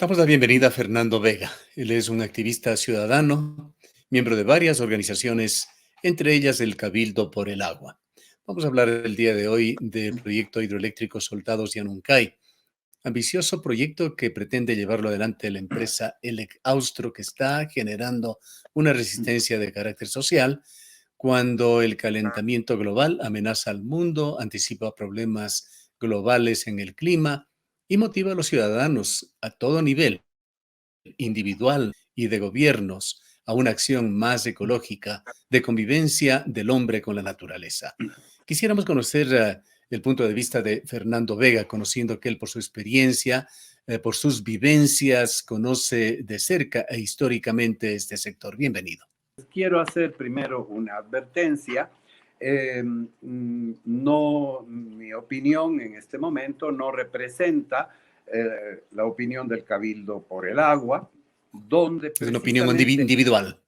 Damos la bienvenida a Fernando Vega. Él es un activista ciudadano, miembro de varias organizaciones, entre ellas el Cabildo por el Agua. Vamos a hablar el día de hoy del proyecto hidroeléctrico Soldados Yanuncay, ambicioso proyecto que pretende llevarlo adelante la empresa ELEC Austro, que está generando una resistencia de carácter social cuando el calentamiento global amenaza al mundo, anticipa problemas globales en el clima y motiva a los ciudadanos a todo nivel individual y de gobiernos a una acción más ecológica de convivencia del hombre con la naturaleza. Quisiéramos conocer el punto de vista de Fernando Vega, conociendo que él por su experiencia, por sus vivencias, conoce de cerca e históricamente este sector. Bienvenido. Quiero hacer primero una advertencia. No, mi opinión en este momento no representa la opinión del Cabildo por el Agua, donde es una opinión individual.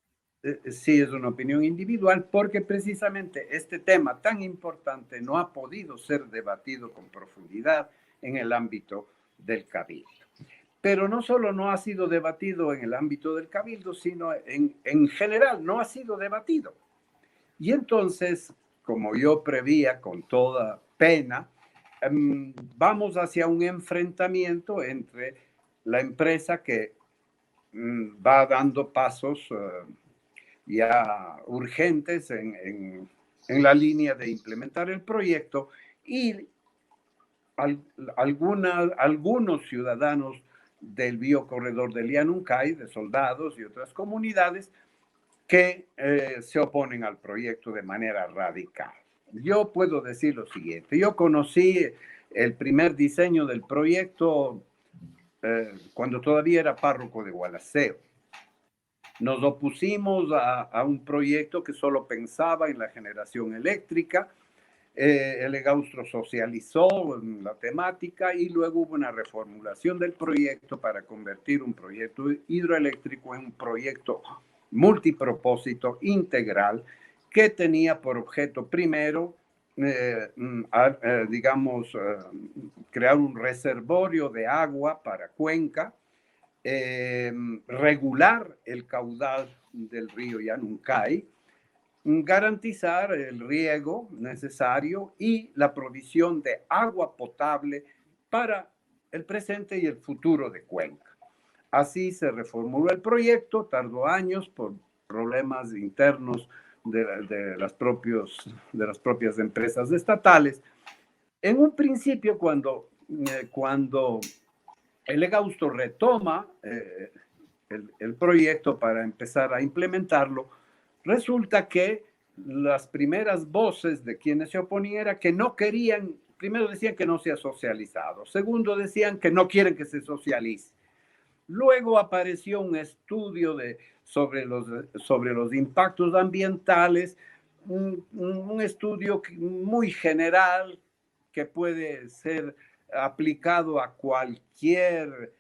Sí, es una opinión individual porque precisamente este tema tan importante no ha podido ser debatido con profundidad en el ámbito del Cabildo. Pero no solo no ha sido debatido en el ámbito del Cabildo, sino en general no ha sido debatido. Y entonces, como yo prevía con toda pena, vamos hacia un enfrentamiento entre la empresa que va dando pasos ya urgentes en la línea de implementar el proyecto y algunos ciudadanos del biocorredor del Yanuncay, de soldados y otras comunidades que se oponen al proyecto de manera radical. Yo puedo decir lo siguiente: yo conocí el primer diseño del proyecto cuando todavía era párroco de Gualaceo. Nos opusimos a un proyecto que solo pensaba en la generación eléctrica. ELEC Austro socializó la temática y luego hubo una reformulación del proyecto para convertir un proyecto hidroeléctrico en un proyecto multipropósito integral que tenía por objeto primero, crear un reservorio de agua para Cuenca, regular el caudal del río Yanuncay, garantizar el riego necesario y la provisión de agua potable para el presente y el futuro de Cuenca. Así se reformuló el proyecto, tardó años por problemas internos de las propias empresas estatales. En un principio, cuando ELEC Austro retoma el proyecto para empezar a implementarlo, resulta que las primeras voces de quienes se oponían era que no querían, primero decían que no se ha socializado, segundo decían que no quieren que se socialice. Luego apareció un estudio sobre los impactos ambientales, un estudio muy general que puede ser aplicado a cualquier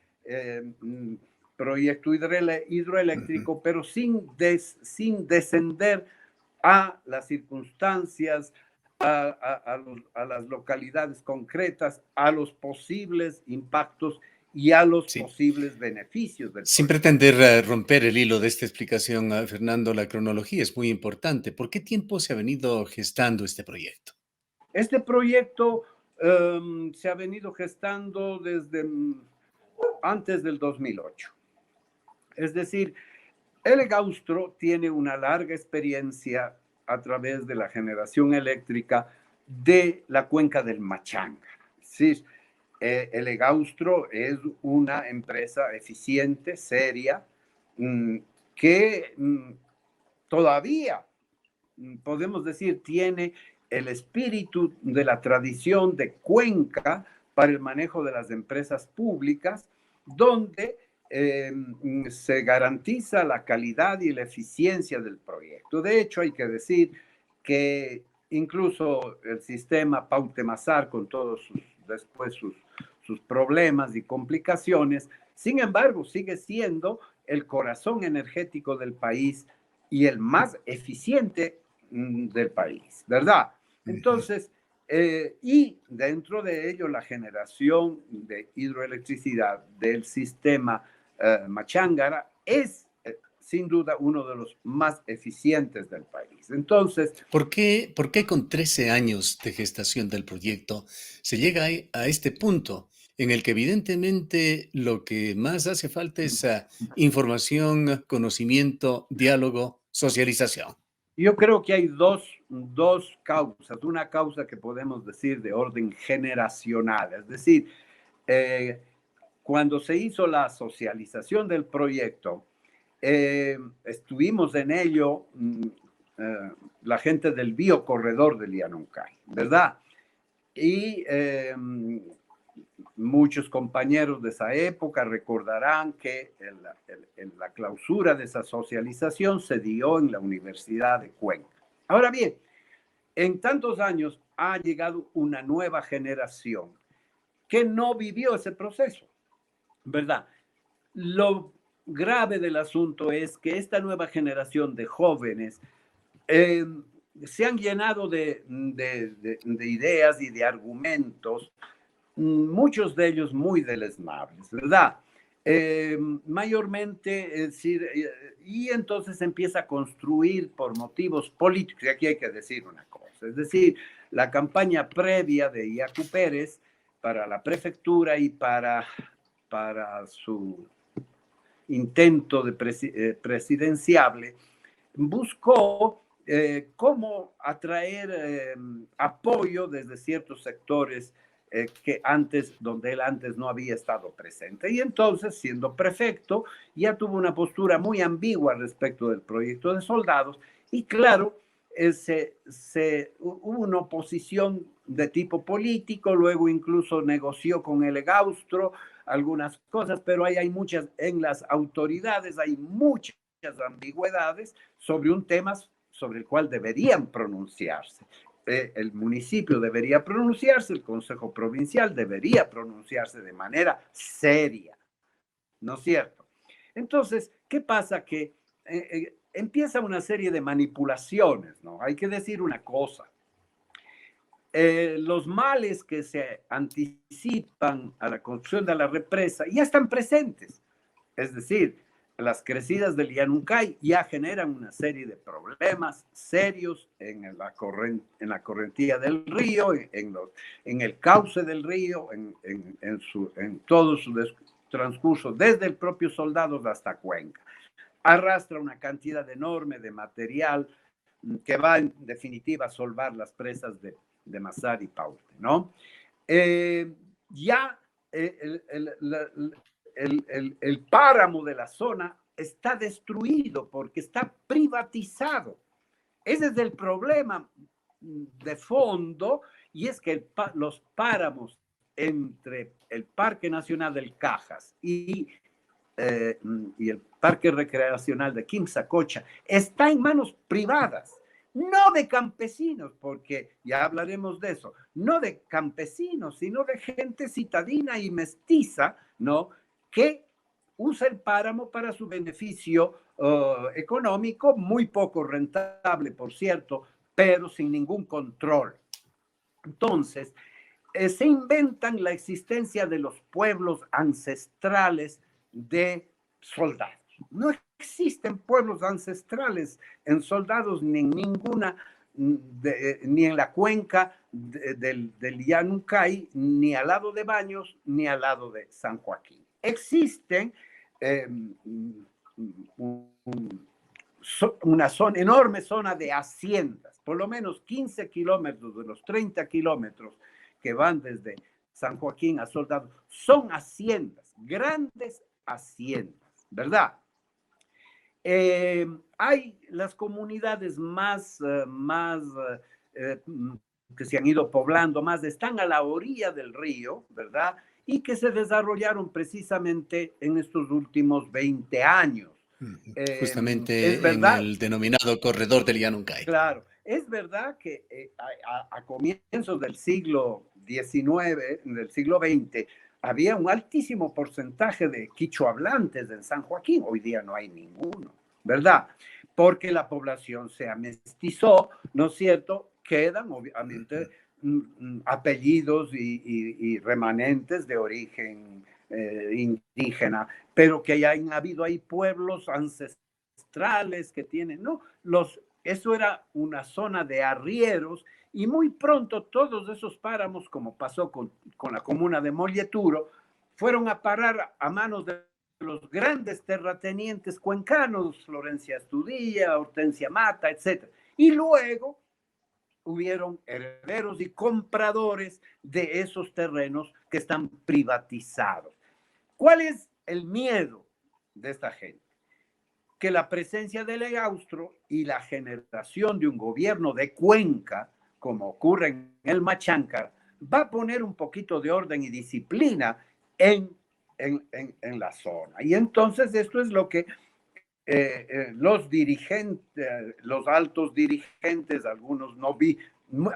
proyecto hidroeléctrico, pero sin descender a las circunstancias, a las localidades concretas, a los posibles impactos y a los posibles beneficios del proyecto. Sin pretender romper el hilo de esta explicación, Fernando, la cronología es muy importante. ¿Por qué tiempo se ha venido gestando este proyecto? Este proyecto se ha venido gestando desde antes del 2008. Es decir, ELEC Austro tiene una larga experiencia a través de la generación eléctrica de la cuenca del Machanga. Sí, ELEC Austro es una empresa eficiente, seria, que todavía, podemos decir, tiene el espíritu de la tradición de Cuenca para el manejo de las empresas públicas, donde se garantiza la calidad y la eficiencia del proyecto. De hecho, hay que decir que incluso el sistema Pau-Temazar, con todos sus problemas y complicaciones, sin embargo, sigue siendo el corazón energético del país y el más eficiente del país, ¿verdad? Entonces, Y dentro de ello la generación de hidroelectricidad del sistema Machángara es sin duda uno de los más eficientes del país. Entonces, ¿Por qué con 13 años de gestación del proyecto se llega a este punto en el que evidentemente lo que más hace falta es información, conocimiento, diálogo, socialización? yo creo que hay dos causas. Una causa que podemos decir de orden generacional, es decir, eh, cuando se hizo la socialización del proyecto, estuvimos en ello la gente del biocorredor del Llanuncay, ¿verdad? Y muchos compañeros de esa época recordarán que la clausura de esa socialización se dio en la Universidad de Cuenca. Ahora bien, en tantos años ha llegado una nueva generación que no vivió ese proceso, ¿verdad? Lo grave del asunto es que esta nueva generación de jóvenes se han llenado de ideas y de argumentos, muchos de ellos muy deleznables, ¿verdad? Mayormente, es decir, y entonces empieza a construir por motivos políticos, y aquí hay que decir una cosa, es decir, la campaña previa de Yacu Pérez para la prefectura y para su intento de presidenciable, buscó cómo atraer apoyo desde ciertos sectores donde él antes no había estado presente. Y entonces, siendo prefecto, ya tuvo una postura muy ambigua respecto del proyecto de soldados y claro, hubo una oposición de tipo político, luego incluso negoció con el Egaustro algunas cosas, pero hay muchas, en las autoridades hay muchas ambigüedades sobre un tema sobre el cual deberían pronunciarse. El municipio debería pronunciarse, el Consejo Provincial debería pronunciarse de manera seria, ¿no es cierto? Entonces, ¿qué pasa? Que empieza una serie de manipulaciones, ¿no? Hay que decir una cosa. Los males que se anticipan a la construcción de la represa ya están presentes. Es decir, las crecidas del Llanuncay ya generan una serie de problemas serios en la correntía del río, en el cauce del río, en todo su transcurso, desde el propio Soldados hasta Cuenca. Arrastra una cantidad enorme de material que va en definitiva a solvar las presas de Mazar y Paute, ¿no? Ya el páramo de la zona está destruido porque está privatizado. Ese es el problema de fondo, y es que los páramos entre el Parque Nacional del Cajas y el Parque Recreacional de Quimsacocha está en manos privadas, no de campesinos, porque ya hablaremos de eso, no de campesinos, sino de gente citadina y mestiza, ¿no? Que usa el páramo para su beneficio económico, muy poco rentable, por cierto, pero sin ningún control. Entonces, se inventan la existencia de los pueblos ancestrales de Soldados. No existen pueblos ancestrales en Soldados ni en ninguna, ni en la cuenca del Llanuncay, ni al lado de Baños, ni al lado de San Joaquín. Existen una enorme zona de haciendas, por lo menos 15 kilómetros de los 30 kilómetros que van desde San Joaquín a Soldados, son haciendas, grandes haciendas, ¿verdad? Hay las comunidades que se han ido poblando más, están a la orilla del río, ¿verdad? Y que se desarrollaron precisamente en estos últimos 20 años. Justamente en el denominado corredor del Llanuncay. Claro, es verdad que a comienzos del siglo XIX, del siglo XX, había un altísimo porcentaje de quichohablantes en San Joaquín. Hoy día no hay ninguno, ¿verdad? Porque la población se amestizó, ¿no es cierto? Quedan, obviamente, apellidos y remanentes de origen indígena, pero que hayan habido ahí pueblos ancestrales que tienen, ¿no? Eso era una zona de arrieros y muy pronto todos esos páramos, como pasó con la comuna de Molleturo, fueron a parar a manos de los grandes terratenientes cuencanos, Florencia Estudilla, Hortensia Mata, etc. Y luego hubieron herederos y compradores de esos terrenos que están privatizados. ¿Cuál es el miedo de esta gente? Que la presencia del Egaustro y la generación de un gobierno de Cuenca, como ocurre en el Machancar, va a poner un poquito de orden y disciplina en la zona. Y entonces esto es lo que los dirigentes, los altos dirigentes, algunos no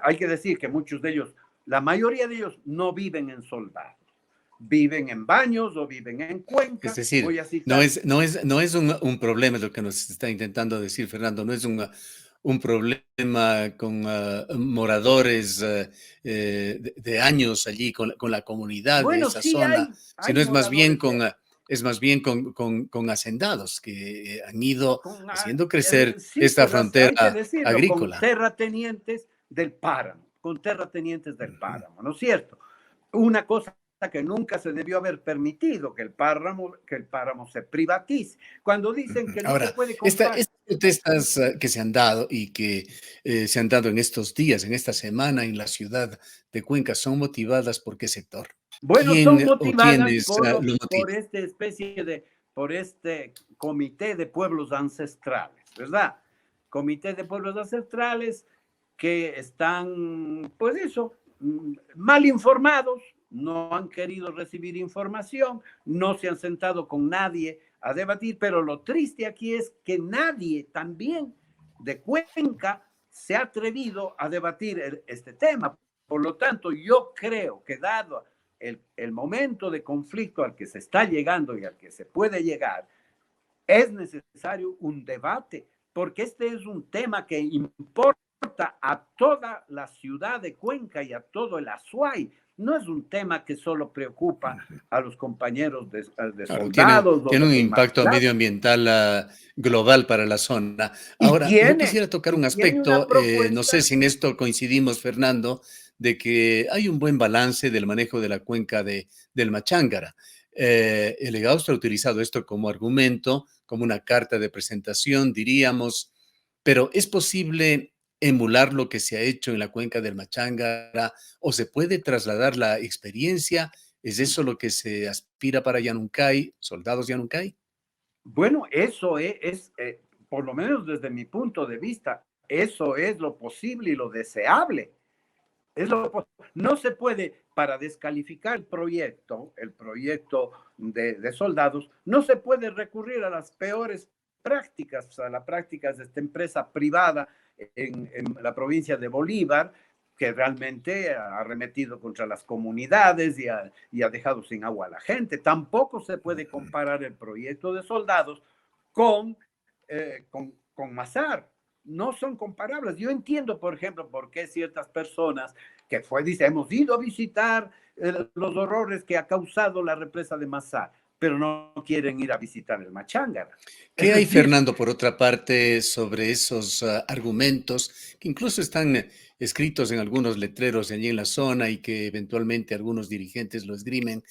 hay que decir que muchos de ellos, la mayoría de ellos no viven en Soldados, viven en Baños o viven en Cuenca. Es decir, voy a citar, no es un problema, es lo que nos está intentando decir Fernando, no es un problema con moradores de años allí, con la comunidad de bueno, esa sí zona, hay sino es más bien moradores es más bien con hacendados que han ido haciendo crecer sí, esta pues hay que frontera decirlo, con agrícola. terratenientes del páramo, ¿no es cierto? Una cosa que nunca se debió haber permitido, que el páramo se privatice. Cuando dicen que no se Ahora, puede comprar. estas protestas que se han dado y que se han dado en estos días, en esta semana en la ciudad de Cuenca, ¿son motivadas por qué sector? Bueno, son ¿Quién o motivadas quiénes lo por motivan? esta por este comité de pueblos ancestrales, ¿verdad? Comité de pueblos ancestrales que están, pues eso, mal informados, no han querido recibir información, no se han sentado con nadie a debatir, pero lo triste aquí es que nadie también de Cuenca se ha atrevido a debatir este tema. Por lo tanto, yo creo que dado el momento de conflicto al que se está llegando y al que se puede llegar, es necesario un debate, porque este es un tema que importa a toda la ciudad de Cuenca y a todo el Azuay. No es un tema que solo preocupa a los compañeros de Claro, Soldados o tiene un de impacto Inmaculada. medioambiental global para la zona. Y Ahora, yo tiene, quisiera tocar y un tiene una aspecto, no sé propuesta. si en esto coincidimos, Fernando, de que hay un buen balance del manejo de la cuenca del Machángara. El Egaustro ha utilizado esto como argumento, como una carta de presentación, diríamos, pero ¿es posible emular lo que se ha hecho en la cuenca del Machángara o se puede trasladar la experiencia? ¿Es eso lo que se aspira para Yanuncay, soldados Yanuncay? Bueno, eso por lo menos desde mi punto de vista, eso es lo posible y lo deseable. No se puede, para descalificar el proyecto de soldados, no se puede recurrir a las peores prácticas, a las prácticas de esta empresa privada en la provincia de Bolívar, que realmente ha arremetido contra las comunidades y ha dejado sin agua a la gente. Tampoco se puede comparar el proyecto de soldados con, con Mazar. No son comparables. Yo entiendo, por ejemplo, por qué ciertas personas dice, hemos ido a visitar los horrores que ha causado la represa de Mazar, pero no quieren ir a visitar el Machángara. Es ¿Qué hay, decir, Fernando, por otra parte, sobre esos argumentos que incluso están escritos en algunos letreros allí en la zona y que eventualmente algunos dirigentes lo esgrimen,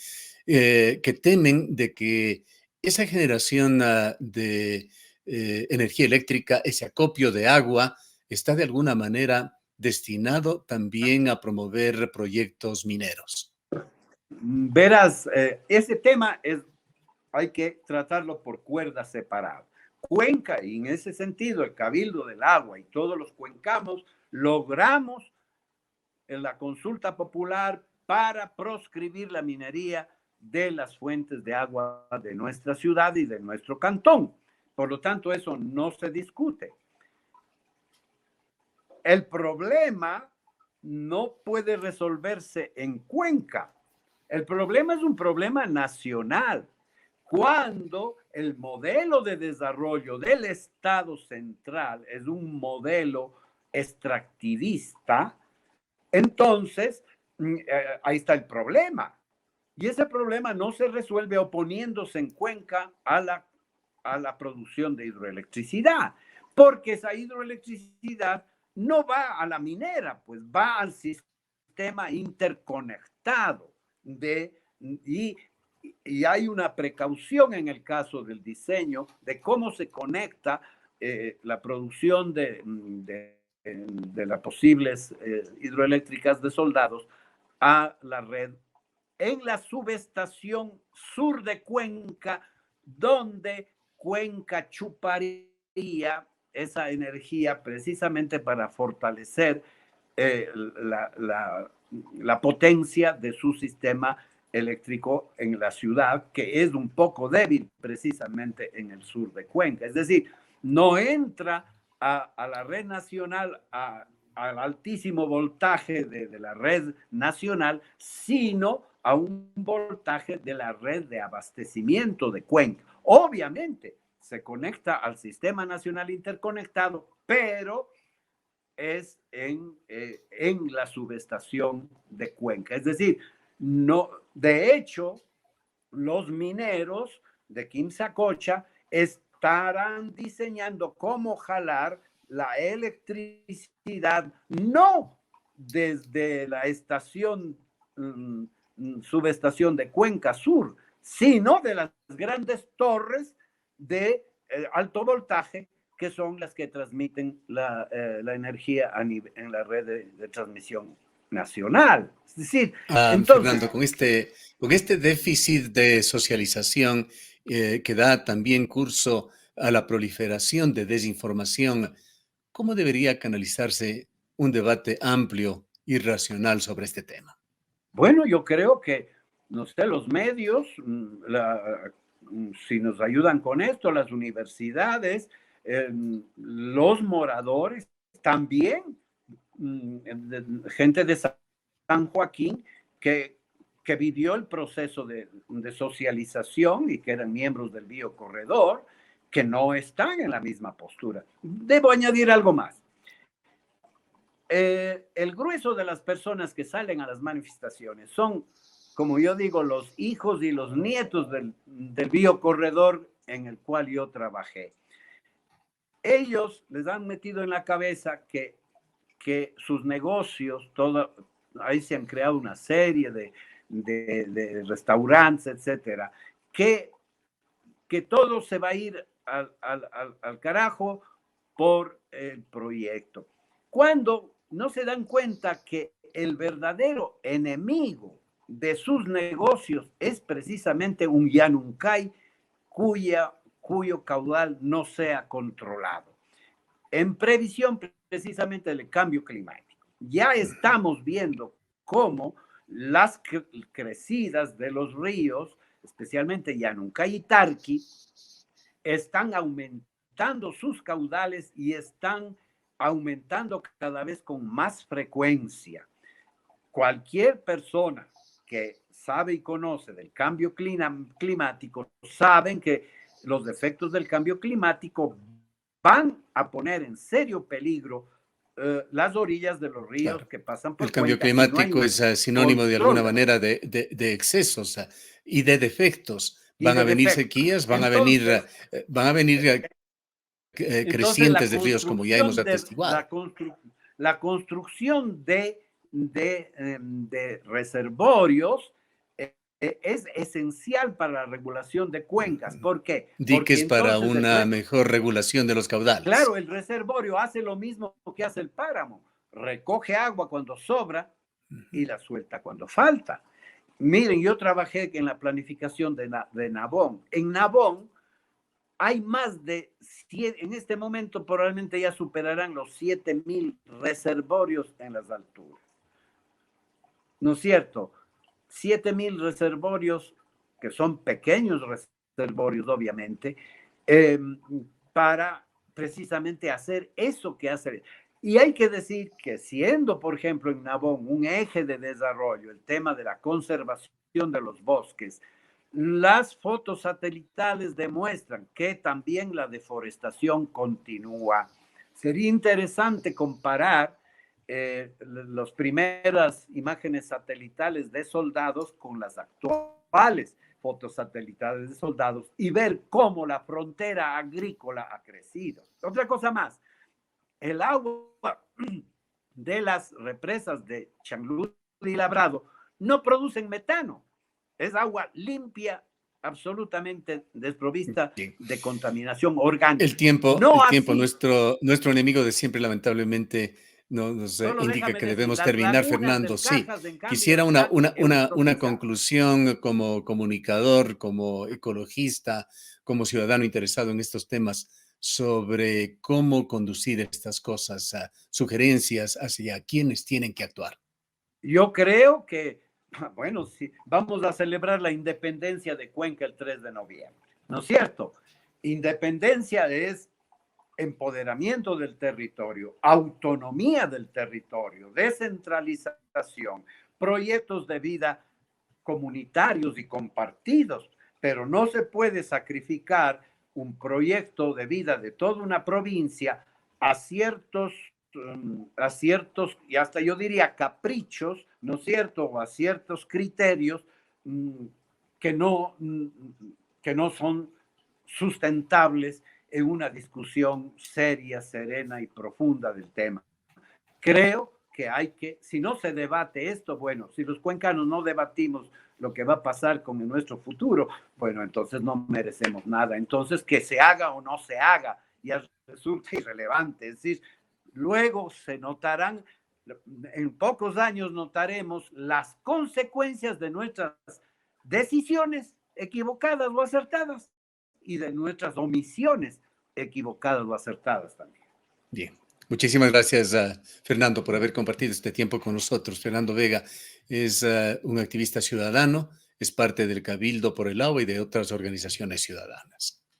que temen de que esa generación de energía eléctrica, ese acopio de agua, está de alguna manera destinado también a promover proyectos mineros? verás, ese tema hay que tratarlo por cuerdas separadas. Cuenca, y en ese sentido, el Cabildo del Agua y todos los cuencamos logramos en la consulta popular para proscribir la minería de las fuentes de agua de nuestra ciudad y de nuestro cantón. Por lo tanto, eso no se discute. El problema no puede resolverse en Cuenca. El problema es un problema nacional. Cuando el modelo de desarrollo del Estado central es un modelo extractivista, Entonces, ahí está el problema. Y ese problema no se resuelve oponiéndose en Cuenca a la producción de hidroelectricidad, porque esa hidroelectricidad no va a la minera, pues va al sistema interconectado y hay una precaución en el caso del diseño de cómo se conecta la producción de las posibles hidroeléctricas de Soldados a la red en la subestación sur de Cuenca, donde Cuenca chuparía esa energía precisamente para fortalecer la potencia de su sistema eléctrico en la ciudad, que es un poco débil precisamente en el sur de Cuenca. Es decir, no entra a la red nacional, al altísimo voltaje de la red nacional, sino a un voltaje de la red de abastecimiento de Cuenca. Obviamente, se conecta al sistema nacional interconectado, pero es en la subestación de Cuenca. Es decir, no, de hecho, los mineros de Quimsacocha estarán diseñando cómo jalar la electricidad, no desde la estación, subestación de Cuenca Sur, sino de las grandes torres de alto voltaje que son las que transmiten la energía en la red de transmisión nacional. Es decir, entonces, Fernando, con este déficit de socialización que da también curso a la proliferación de desinformación, ¿cómo debería canalizarse un debate amplio y racional sobre este tema? bueno, yo creo que, no sé, los medios, si nos ayudan con esto, las universidades, los moradores, también gente de San Joaquín que vivió el proceso de socialización y que eran miembros del biocorredor, que no están en la misma postura. Debo añadir algo más. El grueso de las personas que salen a las manifestaciones son, como yo digo, los hijos y los nietos del biocorredor en el cual yo trabajé. Ellos les han metido en la cabeza que sus negocios, ahí se han creado una serie de restaurantes, etcétera, que todo se va a ir al carajo por el proyecto. Cuando no se dan cuenta que el verdadero enemigo de sus negocios es precisamente un Yanuncay cuyo caudal no sea controlado. En previsión precisamente del cambio climático. Ya estamos viendo cómo las crecidas de los ríos, especialmente Yanuncay y Tarqui, están aumentando sus caudales y están aumentando cada vez con más frecuencia. Cualquier persona que sabe y conoce del cambio climático saben que los efectos del cambio climático van a poner en serio peligro las orillas de los ríos, claro, que pasan por el cambio Cuenca, climático es sinónimo de alguna manera de excesos y de defectos. Van a venir sequías, van a venir crecientes de ríos, como ya hemos atestiguado. La construcción de reservorios es esencial para la regulación de cuencas. ¿Por qué? Diques para una mejor regulación de los caudales. Claro, el reservorio hace lo mismo que hace el páramo. Recoge agua cuando sobra y la suelta cuando falta. Miren, yo trabajé en la planificación de Nabón. En Nabón hay más de 100, en este momento probablemente ya superarán los 7,000 reservorios en las alturas. ¿No es cierto? 7,000 reservorios, que son pequeños reservorios, obviamente, para precisamente hacer eso que hace. Y hay que decir que siendo, por ejemplo, en Nabón un eje de desarrollo, el tema de la conservación de los bosques, las fotos satelitales demuestran que también la deforestación continúa. Sería interesante comparar las primeras imágenes satelitales de soldados con las actuales fotos satelitales de soldados y ver cómo la frontera agrícola ha crecido. Otra cosa más, el agua de las represas de Changlud y Labrado no producen metano, es agua limpia, absolutamente desprovista Bien. de contaminación orgánica. No El tiempo, así, nuestro enemigo de siempre, lamentablemente, nos solo indica déjame que decir, debemos las terminar, lagunas Fernando. del Sí, Cajas, en cambio, quisiera están una eutrofizadas. conclusión como comunicador, como ecologista, como ciudadano interesado en estos temas sobre cómo conducir estas cosas, sugerencias hacia quienes tienen que actuar. Yo creo que, bueno, sí, vamos a celebrar la independencia de Cuenca el 3 de noviembre, ¿no es cierto? Independencia es empoderamiento del territorio, autonomía del territorio, descentralización, proyectos de vida comunitarios y compartidos, pero no se puede sacrificar un proyecto de vida de toda una provincia a ciertos, y hasta yo diría caprichos, ¿no es cierto? O a ciertos criterios mm, que, no, que no son sustentables en una discusión seria, serena y profunda del tema. Creo que hay que, si no se debate esto, bueno, si los cuencanos no debatimos lo que va a pasar con nuestro futuro, bueno, entonces no merecemos nada. Entonces, que se haga o no se haga, ya resulta irrelevante. Es decir, luego se notarán, en pocos años notaremos las consecuencias de nuestras decisiones equivocadas o acertadas y de nuestras omisiones equivocadas o acertadas también. Bien, muchísimas gracias, Fernando, por haber compartido este tiempo con nosotros. Fernando Vega es un activista ciudadano, es parte del Cabildo por el Agua y de otras organizaciones ciudadanas.